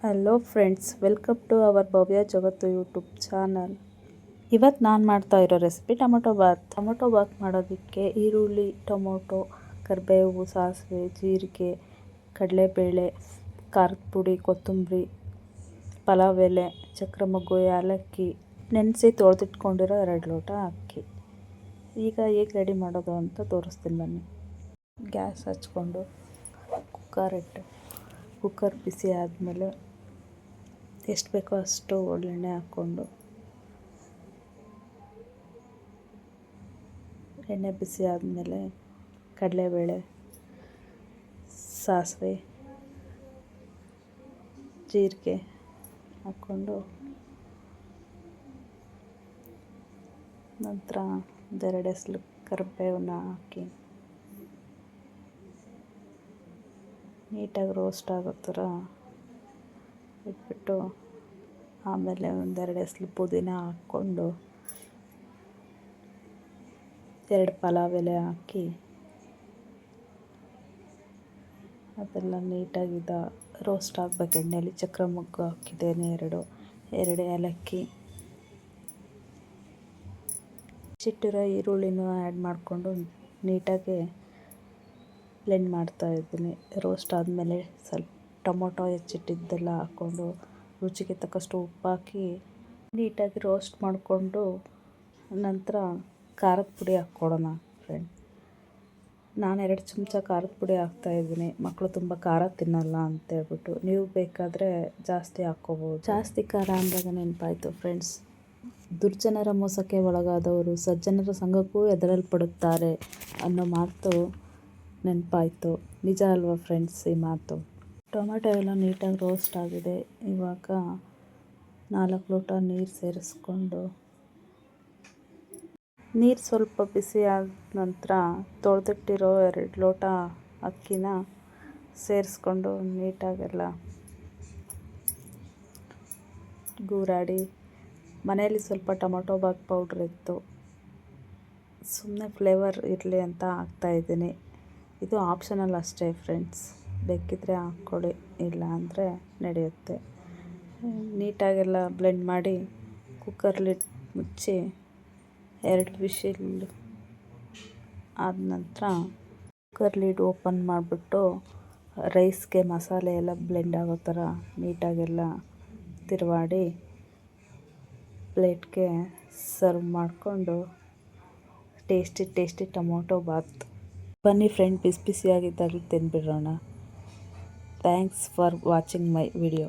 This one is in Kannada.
Hello friends, welcome to our Bhavya Jagattu YouTube channel. ಇವತ್ತು ನಾನು ಮಾಡ್ತಾ ಇರೋ ರೆಸಿಪಿ ಟೊಮೊಟೊ ಬಾತ್ ಮಾಡೋದಕ್ಕೆ ಈರುಳ್ಳಿ, ಟೊಮೊಟೊ, ಕರಿಬೇವು, ಸಾಸಿವೆ, ಜೀರಿಗೆ, ಕಡಲೆಬೇಳೆ, ಖಾರದ ಪುಡಿ, ಕೊತ್ತಂಬರಿ, ಪಲಾವ್ ಎಲೆ, ಚಕ್ರ ಮೊಗ್ಗು, ಏಲಕ್ಕಿ, ನೆನೆಸಿ ತೊಳೆದಿಟ್ಕೊಂಡಿರೋ 2 ಲೋಟ ಅಕ್ಕಿ. ಈಗ ಹೇಗೆ ರೆಡಿ ಮಾಡೋದು ಅಂತ ತೋರಿಸ್ತೀನಿ ಬನ್ನಿ. ಗ್ಯಾಸ್ ಹಚ್ಕೊಂಡು ಕುಕ್ಕರ್ ಬಿಸಿ ಆದಮೇಲೆ ಎಷ್ಟು ಬೇಕೋ ಅಷ್ಟು ಒಳ್ಳೆಣ್ಣೆ ಹಾಕ್ಕೊಂಡು, ಎಣ್ಣೆ ಬಿಸಿ ಆದಮೇಲೆ ಕಡಲೆಬೇಳೆ, ಸಾಸಿವೆ, ಜೀರಿಗೆ ಹಾಕ್ಕೊಂಡು ನಂತರ 2 ಎಸಳು ಕರಿಬೇವನ್ನ ಹಾಕಿ ನೀಟಾಗಿ ರೋಸ್ಟ್ ಆಗೋ ಥರ ಇಟ್ಬಿಟ್ಟು, ಆಮೇಲೆ 2 ಎಸಳು ಪುದೀನ ಹಾಕ್ಕೊಂಡು 2 ಪಲಾವ್ ಎಲೆ ಹಾಕಿ ಅದೆಲ್ಲ ನೀಟಾಗಿ ರೋಸ್ಟ್ ಆಗಬೇಕು ಎಣ್ಣೆಯಲ್ಲಿ. ಚಕ್ರ ಮೊಗ್ಗು ಹಾಕಿದ್ದೇನೆ 2 ಏಲಕ್ಕಿ, ಚಿಟ್ಟಿರೋ ಈರುಳ್ಳಿನೂ ಆ್ಯಡ್ ಮಾಡಿಕೊಂಡು ನೀಟಾಗಿ ಬ್ಲೆಂಡ್ ಮಾಡ್ತಾಯಿದ್ದೀನಿ. ರೋಸ್ಟ್ ಆದಮೇಲೆ ಸ್ವಲ್ಪ ಟೊಮೊಟೊ ಹೆಚ್ಚಿಟ್ಟಿದ್ದೆಲ್ಲ ಹಾಕ್ಕೊಂಡು ರುಚಿಗೆ ತಕ್ಕಷ್ಟು ಉಪ್ಪು ಹಾಕಿ ನೀಟಾಗಿ ರೋಸ್ಟ್ ಮಾಡಿಕೊಂಡು ನಂತರ ಖಾರದ ಪುಡಿ ಹಾಕ್ಕೊಡೋಣ ಫ್ರೆಂಡ್. ನಾನು 2 ಚಮಚ ಖಾರದ ಪುಡಿ ಹಾಕ್ತಾಯಿದ್ದೀನಿ. ಮಕ್ಕಳು ತುಂಬ ಖಾರ ತಿನ್ನಲ್ಲ ಅಂತೇಳ್ಬಿಟ್ಟು, ನೀವು ಬೇಕಾದರೆ ಜಾಸ್ತಿ ಹಾಕ್ಕೋಬೋದು. ಜಾಸ್ತಿ ಖಾರ ಅಂದಾಗ ನೆನಪಾಯಿತು ಫ್ರೆಂಡ್ಸ್, ದುರ್ಜನರ ಮೋಸಕ್ಕೆ ಒಳಗಾದವರು ಸಜ್ಜನರ ಸಂಘಕ್ಕೂ ಹೆದರಲ್ಪಡುತ್ತಾರೆ ಅನ್ನೋ ಮಾತು ನೆನಪಾಯಿತು. ನಿಜ ಅಲ್ವಾ ಫ್ರೆಂಡ್ಸ್ ಈ ಮಾತು? ಟೊಮೆಟೊ ಎಲ್ಲ ನೀಟಾಗಿ ರೋಸ್ಟ್ ಆಗಿದೆ. ಇವಾಗ 4 ಲೋಟ ನೀರು ಸೇರಿಸ್ಕೊಂಡು, ನೀರು ಸ್ವಲ್ಪ ಬಿಸಿ ಆದ ನಂತರ ತೊಳೆದಿಟ್ಟಿರೋ 2 ಲೋಟ ಅಕ್ಕಿನ ಸೇರಿಸ್ಕೊಂಡು ನೀಟಾಗೆಲ್ಲ ಗೂರಾಡಿ, ಮನೆಯಲ್ಲಿ ಸ್ವಲ್ಪ ಟೊಮೊಟೊ ಬಾತ್ ಪೌಡ್ರ್ ಇತ್ತು, ಸುಮ್ಮನೆ ಫ್ಲೇವರ್ ಇರಲಿ ಅಂತ ಹಾಕ್ತಾಯಿದ್ದೀನಿ. ಇದು ಆಪ್ಷನಲ್ ಅಷ್ಟೇ ಫ್ರೆಂಡ್ಸ್, ಬೇಕಿದ್ದರೆ ಹಾಕ್ಕೊಳ್ಳಿ, ಇಲ್ಲ ಅಂದರೆ ನಡೆಯುತ್ತೆ. ನೀಟಾಗೆಲ್ಲ ಬ್ಲೆಂಡ್ ಮಾಡಿ ಕುಕ್ಕರ್ ಲಿಡ್ ಮುಚ್ಚಿ 2 ವಿಶಿಲ್ ಆದ ನಂತರ ಕುಕ್ಕರ್ ಲಿಡ್ ಓಪನ್ ಮಾಡಿಬಿಟ್ಟು ರೈಸ್ಗೆ ಮಸಾಲೆ ಎಲ್ಲ ಬ್ಲೆಂಡ್ ಆಗೋ ಥರ ನೀಟಾಗೆಲ್ಲ ತಿರುವಾಡಿ ಪ್ಲೇಟ್ಗೆ ಸರ್ವ್ ಮಾಡಿಕೊಂಡು ಟೇಸ್ಟಿ ಟೊಮೊಟೊ ಬಾತ್. ಬನ್ನಿ ಫ್ರೆಂಡ್, ಬಿಸಿಯಾಗಿದ್ದಾಗ ತಿಂದ್ಬಿಡೋಣ. Thanks for watching my video.